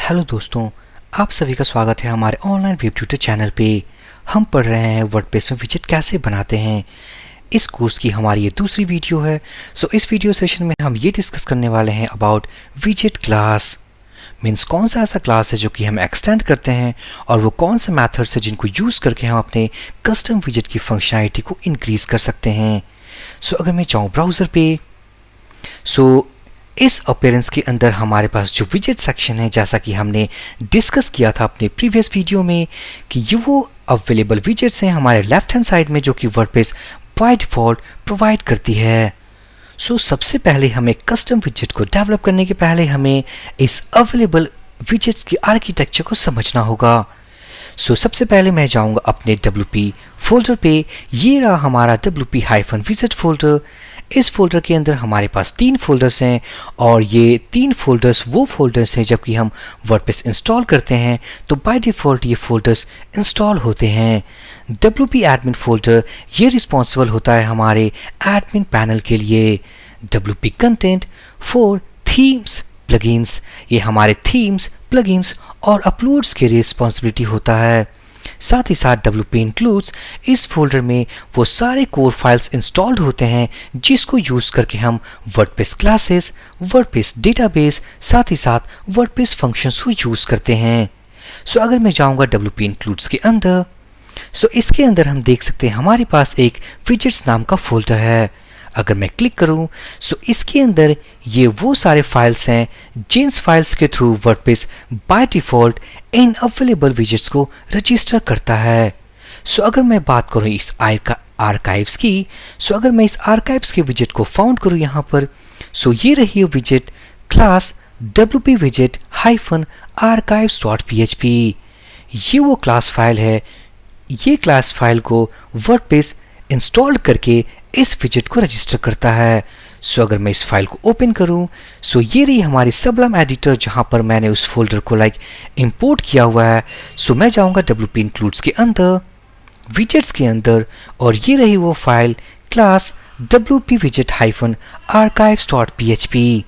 Hello दोस्तों, आप सभी का स्वागत है हमारे ऑनलाइन वेब ट्यूटर चैनल पे। हम पढ़ रहे हैं वर्डप्रेस में विजेट कैसे बनाते हैं। इस कोर्स की हमारी ये दूसरी वीडियो है। इस वीडियो सेशन में हम ये डिस्कस करने वाले हैं अबाउट विजेट क्लास। मीन्स कौन सा ऐसा क्लास है जो कि हम एक्सटेंड करते हैं और वो कौन से मेथड्स है जिनको यूज़ करके हम अपने कस्टम विजेट की फंक्शनैलिटी को इंक्रीज कर सकते हैं। अगर मैं जाऊँ ब्राउज़र पे, इस अपीयरेंस के अंदर हमारे पास जो विजेट सेक्शन है, जैसा कि हमने डिस्कस किया था अपने प्रीवियस वीडियो में कि ये वो अवेलेबल विजेट्स हैं हमारे लेफ्ट हैंड साइड में जो कि वर्डप्रेस बाय डिफ़ॉल्ट प्रोवाइड करती है। सबसे पहले हमें कस्टम विजेट को डेवलप करने के पहले हमें इस अवेलेबल विजेट्स की आर्किटेक्चर को समझना होगा। सबसे पहले मैं जाऊंगा अपने WP फोल्डर पे। ये रहा हमारा WP-विजेट फोल्डर। इस फोल्डर के अंदर हमारे पास 3 फोल्डर्स हैं और ये 3 फोल्डर्स वो फोल्डर्स हैं जब कि हम वर्डप्रेस इंस्टॉल करते हैं तो बाय डिफ़ॉल्ट ये फोल्डर्स इंस्टॉल होते हैं। WP एडमिन फोल्डर ये रिस्पॉन्सिबल होता है हमारे एडमिन पैनल के लिए। WP content for themes plugins, ये हमारे थीम्स प्लगइन्स और अपलोड्स की रिस्पॉन्सिबिलिटी होता है। साथ ही साथ WP इंक्लूड्स, इस फोल्डर में वो सारे कोर फाइल्स इंस्टॉल्ड होते हैं जिसको यूज़ करके हम वर्डप्रेस क्लासेस, वर्डप्रेस डेटाबेस, साथ ही साथ वर्डप्रेस फंक्शंस को यूज़ करते हैं। अगर मैं जाऊंगा WP इंक्लूड्स के अंदर, इसके अंदर हम देख सकते हैं हमारे पास एक विजेट्स नाम का फोल्डर है। अगर मैं क्लिक करूं इसके अंदर ये वो सारे फाइल्स हैं जिन फाइल्स के through WordPress by default in available widgets को रजिस्टर करता है। अगर मैं बात करूं इस आर्काइव्स की, अगर मैं इस आर्काइव्स के विजेट को फाउंड करूं यहाँ पर, ये रही विजेट क्लास WP विजेट -archives.php। ये वो क्लास फाइल है। ये क्लास फाइल को वर्डप्रेस इंस्टॉल करके इस विजेट को रजिस्टर करता है। अगर मैं इस फाइल को ओपन करूं, ये रही हमारी सबलम एडिटर जहां पर मैंने उस फोल्डर को इंपोर्ट किया हुआ है। मैं जाऊंगा WP इंक्लूड्स के अंदर, विजेट्स के अंदर, और ये रही वो फाइल क्लास WP विजेट -archives.php।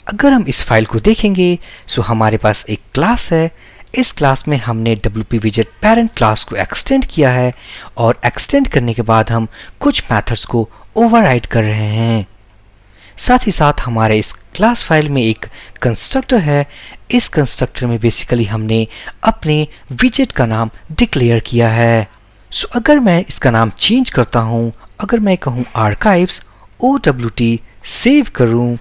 अगर हम इस फाइल को देखेंगे हमारे पास एक क्लास है। इस क्लास में हमने WP विजेट पेरेंट क्लास को एक्सटेंड किया है और एक्सटेंड करने के बाद हम कुछ मेथड्स को ओवरराइड कर रहे हैं। साथ ही साथ हमारे इस क्लास फाइल में एक कंस्ट्रक्टर है। इस कंस्ट्रक्टर में बेसिकली हमने अपने विजेट का नाम डिक्लेयर किया है। अगर मैं इसका नाम चेंज करता हूं, अगर मैं कहूं आर्काइव्स OWT, सेव करूं,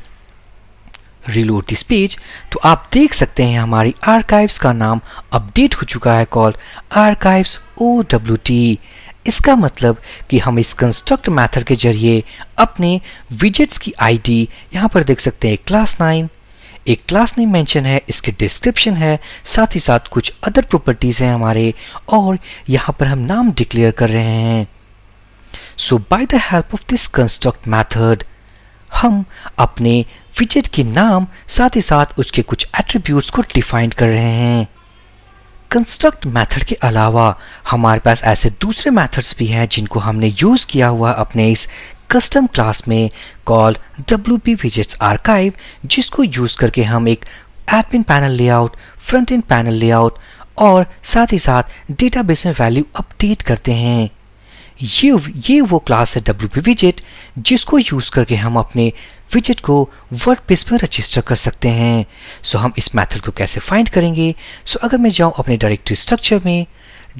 रिलोड दिस पेज, तो आप देख सकते हैं हमारी आर्काइव्स का नाम अपडेट हो चुका है, कॉल आर्काइव्स OWT। इसका मतलब कि हम इस कंस्ट्रक्ट मेथड के जरिए अपने विजेट्स की आईडी यहाँ पर देख सकते हैं। क्लास नेम मेंशन है, इसके डिस्क्रिप्शन है, साथ ही साथ कुछ अदर प्रॉपर्टीज हैं हमारे, और यहाँ पर हम नाम डिक्लेयर कर रहे हैं। By the help of this construct method हम अपने विजेट के नाम साथ ही साथ उसके कुछ एट्रीब्यूट्स को डिफाइन कर रहे हैं। कंस्ट्रक्ट मेथड के अलावा हमारे पास ऐसे दूसरे मेथड्स भी हैं जिनको हमने यूज़ किया हुआ अपने इस कस्टम क्लास में, कॉल WP विजेट्स आर्काइव, जिसको यूज़ करके हम एक admin panel layout, front end panel layout और साथ ही साथ डेटाबेस में वैल्यू अपडेट करते हैं। ये वो क्लास है WP विजेट जिसको यूज़ करके हम अपने विजेट को वर्डप्रेस पर रजिस्टर कर सकते हैं। हम इस मेथड को कैसे फाइंड करेंगे? अगर मैं जाऊं अपने डायरेक्टरी स्ट्रक्चर में,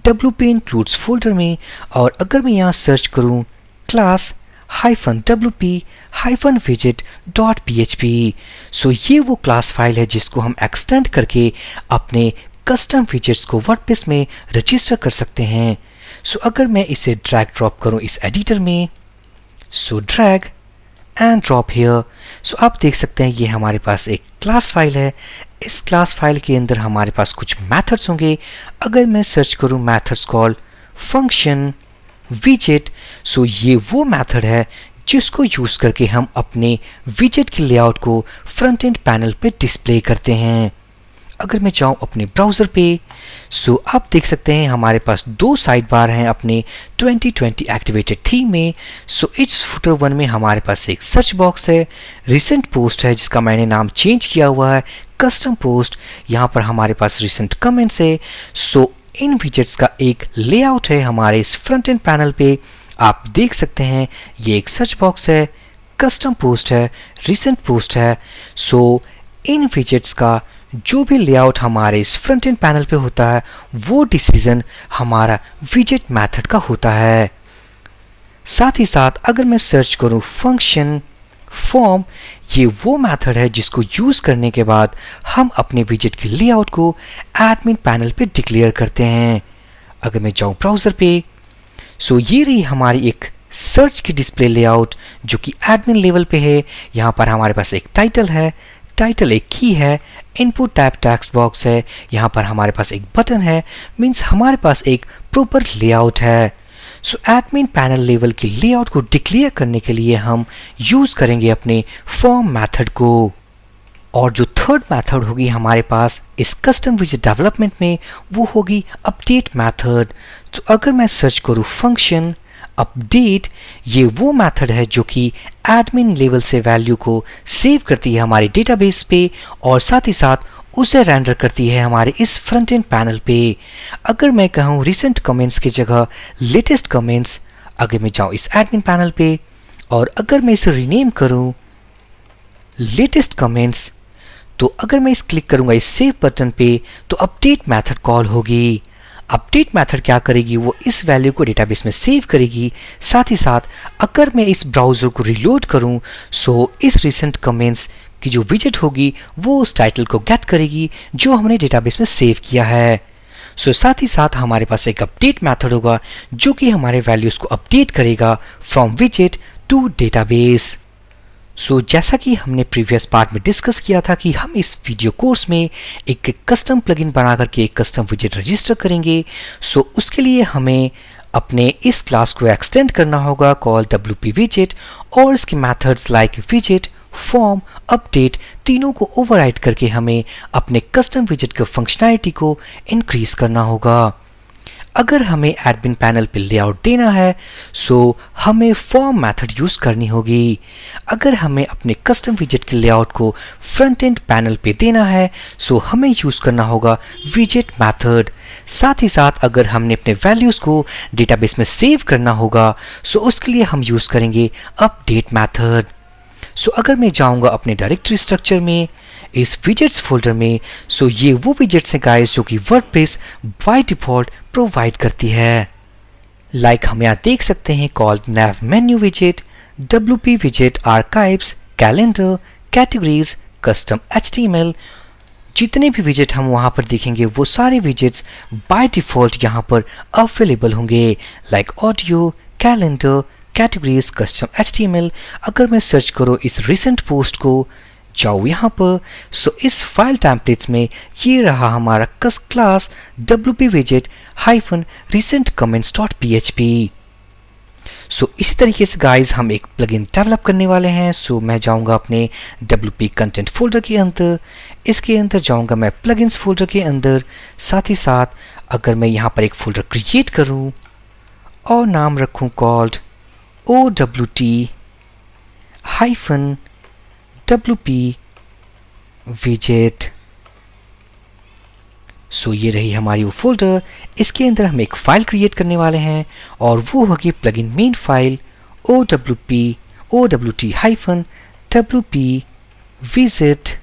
WP इंक्लूड्स फोल्डर में, और अगर मैं यहाँ सर्च करूं क्लास -WP-विजेट.php, ये वो क्लास फाइल है जिसको हम एक्सटेंड करके अपने कस्टम विजेट्स को वर्डप्रेस में रजिस्टर कर सकते हैं। अगर मैं इसे ड्रैग ड्रॉप करूं इस एडिटर में, ड्रैग एंड ड्रॉप हियर, आप देख सकते हैं ये हमारे पास एक क्लास फाइल है। इस क्लास फाइल के अंदर हमारे पास कुछ मेथड्स होंगे। अगर मैं सर्च करूं मेथड्स कॉल फंक्शन विजेट, ये वो मेथड है जिसको यूज़ करके हम अपने विजेट के लेआउट को फ्रंट एंड पैनल पे डिस्प्ले करते हैं। अगर मैं जाऊं अपने ब्राउज़र पे, सो आप देख सकते हैं हमारे पास दो साइड बार हैं अपने 2020 एक्टिवेटेड थीम में। सो इट्स फुटर 1 में हमारे पास एक सर्च बॉक्स है, रिसेंट पोस्ट है जिसका मैंने नाम चेंज किया हुआ है कस्टम पोस्ट, यहाँ पर हमारे पास रिसेंट कमेंट्स है। सो इन विजेट्स का एक लेआउट है हमारे इस फ्रंट एंड पैनल पे, आप देख सकते हैं ये एक सर्च बॉक्स है, कस्टम पोस्ट है, रिसेंट पोस्ट है। सो इन विजेट्स का जो भी लेआउट हमारे इस फ्रंट एंड पैनल पे होता है वो डिसीजन हमारा विजेट मेथड का होता है। साथ ही साथ अगर मैं सर्च करूं फंक्शन फॉर्म, ये वो मेथड है जिसको यूज करने के बाद हम अपने विजेट के लेआउट को एडमिन पैनल पे डिक्लेयर करते हैं। अगर मैं जाऊं ब्राउजर पे, सो ये रही हमारी एक सर्च की डिस्प्ले लेआउट जो कि एडमिन लेवल पे है। यहाँ पर हमारे पास एक टाइटल है, टाइटल एक की है, इनपुट टैब टेक्स्ट बॉक्स है, यहाँ पर हमारे पास एक बटन है, मीन्स हमारे पास एक प्रॉपर लेआउट है। सो एडमिन पैनल लेवल के लेआउट को डिक्लेयर करने के लिए हम यूज करेंगे अपने फॉर्म मेथड को। और जो थर्ड मेथड होगी हमारे पास इस कस्टम विजेट डेवलपमेंट में वो होगी अपडेट मेथड। तो अगर मैं सर्च करूँ फंक्शन अपडेट, ये वो मेथड है जो कि एडमिन लेवल से वैल्यू को सेव करती है हमारे डेटाबेस पे और साथ ही साथ उसे रेंडर करती है हमारे इस फ्रंट एंड पैनल पे। अगर मैं कहूँ रिसेंट कमेंट्स की जगह लेटेस्ट कमेंट्स, अगर मैं जाऊँ इस एडमिन पैनल पे और अगर मैं इसे रीनेम करूँ लेटेस्ट कमेंट्स, तो अगर मैं इस क्लिक करूँगा इस सेव बटन पे तो अपडेट मेथड कॉल होगी। अपडेट मेथड क्या करेगी, वो इस वैल्यू को डेटाबेस में सेव करेगी। साथ ही साथ अगर मैं इस ब्राउज़र को रिलोड करूं सो इस रिसेंट कमेंट्स की जो विजेट होगी वो उस टाइटल को गेट करेगी जो हमने डेटाबेस में सेव किया है। सो साथ ही साथ हमारे पास एक अपडेट मेथड होगा जो कि हमारे वैल्यूज़ को अपडेट करेगा फ्रॉम विजेट टू डेटाबेस। सो जैसा कि हमने प्रीवियस पार्ट में डिस्कस किया था कि हम इस वीडियो कोर्स में एक कस्टम प्लगइन बना करके एक कस्टम विजेट रजिस्टर करेंगे। सो उसके लिए हमें अपने इस क्लास को एक्सटेंड करना होगा कॉल WP विजेट और इसके मेथड्स लाइक विजेट, फॉर्म, अपडेट तीनों को ओवरराइड करके हमें अपने कस्टम विजेट के फंक्शनैलिटी को इंक्रीज करना होगा। अगर हमें एडमिन पैनल पे लेआउट देना है सो हमें फॉर्म मेथड यूज करनी होगी। अगर हमें अपने कस्टम विजेट के लेआउट को फ्रंट एंड पैनल पे देना है सो हमें यूज करना होगा विजेट मेथड। साथ ही साथ अगर हमने अपने वैल्यूज को डेटाबेस में सेव करना होगा सो उसके लिए हम यूज करेंगे अपडेट मेथड। सो अगर मैं जाऊंगा अपने डायरेक्टरी स्ट्रक्चर में इस विजेट्स फोल्डर में, सो ये वो विजेट्स हैं गाइस जो कि वर्डप्रेस बाय डिफॉल्ट प्रोवाइड करती है। लाइक हम यहाँ देख सकते हैं कॉल्ड nav मेन्यू विजेट, WP विजेट, archives, calendar, categories, custom HTML। जितने भी विजेट हम वहाँ पर देखेंगे वो सारे विजेट्स बाय डिफॉल्ट यहाँ पर अवेलेबल होंगे like audio, calendar, categories, custom HTML। अगर मैं सर्च करूँ इस रिसेंट पोस्ट को, जाओ यहाँ पर, सो इस फाइल टेम्पलेट्स में ये रहा हमारा क्लास WP विजेट -recent comments.php। सो इसी तरीके से गाइज हम एक प्लगइन डेवलप करने वाले हैं। सो मैं जाऊंगा अपने WP कंटेंट फोल्डर के अंदर, इसके अंदर जाऊंगा मैं प्लगइन्स फोल्डर के अंदर। साथ ही साथ अगर मैं यहाँ पर एक फोल्डर क्रिएट करूँ और नाम रखूँ कॉल्ड OWT-WP विजेट। सो ये रही हमारी वो फोल्डर, इसके अंदर हम एक फाइल क्रिएट करने वाले हैं और वो होगी plugin main file OWT-WP visit.php।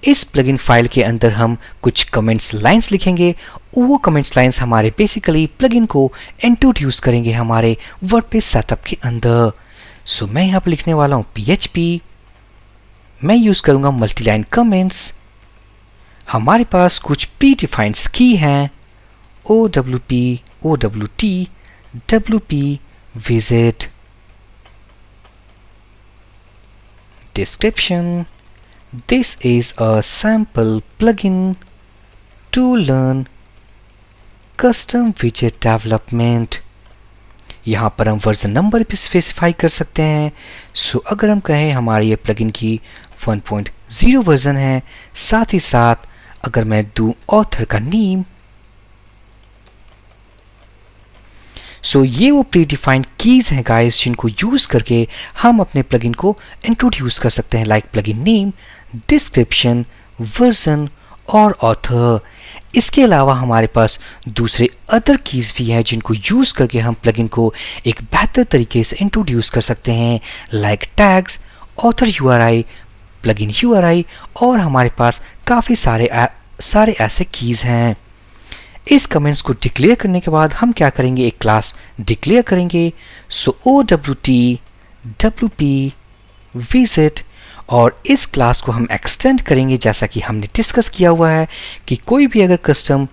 इस प्लगइन फाइल के अंदर हम कुछ कमेंट्स लाइंस लिखेंगे। वो कमेंट्स लाइंस हमारे बेसिकली प्लगइन को इंट्रोड्यूस करेंगे हमारे वर्डप्रेस सेटअप के अंदर। सो मैं यहाँ पर लिखने वाला हूँ PHP, मैं यूज करूंगा मल्टीलाइन कमेंट्स। हमारे पास कुछ प्री डिफाइंड की हैं OWP, OWT, WP visit। description: this is a sample plugin to learn custom widget development। यहाँ पर हम वर्जन नंबर भी स्पेसिफाई कर सकते हैं। सो अगर हम कहें हमारी ये प्लगइन की 1.0 0 वर्जन है। साथ ही साथ अगर मैं दूं ऑथर का नेम, सो ये वो प्रीडिफाइंड कीज हैं गाइस जिनको यूज करके हम अपने प्लगइन को इंट्रोड्यूस कर सकते हैं, like plugin name, description, version और ऑथर। इसके अलावा हमारे पास दूसरे अदर कीज भी हैं जिनको यूज करके हम प्लगइन को एक बेहतर तरीके से इंट्रोड्यूस कर सकते हैं, like tags, author URI, plugin URI और हमारे पास काफ़ी सारे ऐसे कीज हैं। इस कमेंट्स को डिक्लेयर करने के बाद हम क्या करेंगे, एक क्लास डिक्लेयर करेंगे। सो OWT WP विजिट, और इस क्लास को हम एक्सटेंड करेंगे जैसा कि हमने डिस्कस किया हुआ है कि कोई भी अगर कस्टम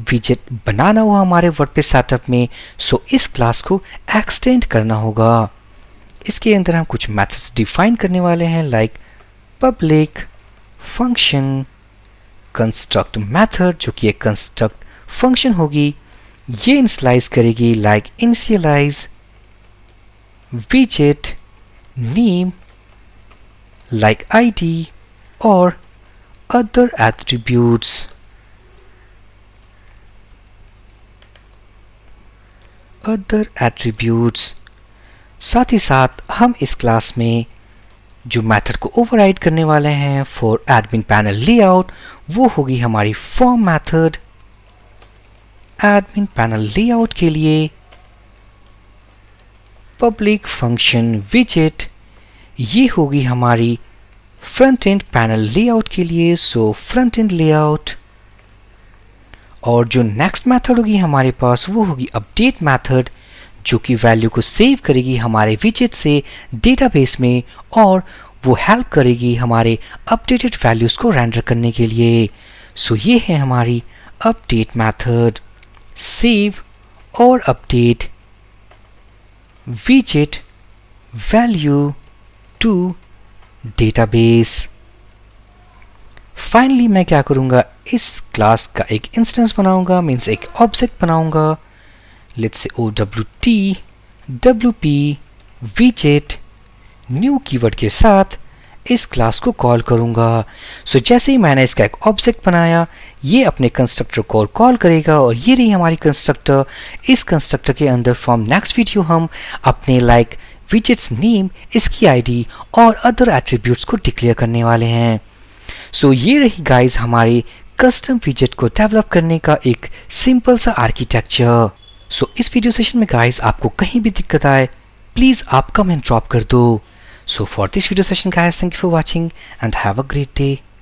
विजेट बनाना हुआ हमारे वर्डप्रेस सेटअप में, सो इस क्लास को एक्सटेंड करना होगा। इसके अंदर हम कुछ मेथड्स डिफाइन करने वाले हैं, like public function construct method, जो कि एक कंस्ट्रक्ट फंक्शन होगी। ये इनिशियलाइज करेगी लाइक इनिशियलाइज विजेट name like ID or other attributes. साथ ही साथ हम इस क्लास में जो मेथड को ओवरराइड करने वाले हैं फॉर एडमिन पैनल लेआउट, वो होगी हमारी form method. Admin panel layout के लिए पब्लिक फंक्शन विजेट, ये होगी हमारी फ्रंट एंड पैनल लेआउट के लिए, सो फ्रंट एंड लेआउट। और जो नेक्स्ट मेथड होगी हमारे पास वो होगी अपडेट मेथड, जो कि वैल्यू को सेव करेगी हमारे विजेट से डेटाबेस में और वो हेल्प करेगी हमारे अपडेटेड वैल्यूज को रेंडर करने के लिए। सो ये है हमारी अपडेट मेथड, सेव और अपडेट विजेट वैल्यू टू डेटाबेस। फाइनली मैं क्या करूंगा, इस क्लास का एक इंस्टेंस बनाऊंगा, मीन्स एक ऑब्जेक्ट बनाऊंगा। लेट्स से OWT WP विजेट न्यू कीवर्ड के साथ इस क्लास को कॉल करूंगा। सो जैसे ही मैंने इसका एक ऑब्जेक्ट बनाया, ये अपने कंस्ट्रक्टर को कॉल करेगा और ये रही हमारी कंस्ट्रक्टर। इस कंस्ट्रक्टर के अंदर फ्रॉम नेक्स्ट वीडियो हम अपने लाइक विजेट्स नेम, इसकी आईडी और अदर एट्रीब्यूट्स को डिक्लेयर करने वाले हैं। सो ये रही गाइस हमारे कस्टम विजेट को डेवलप करने का एक सिंपल सा आर्किटेक्चर। सो इस वीडियो सेशन में गाइस आपको कहीं भी दिक्कत आए, प्लीज आप कमेंट ड्रॉप कर दो। So for this video session guys, thank you for watching and have a great day.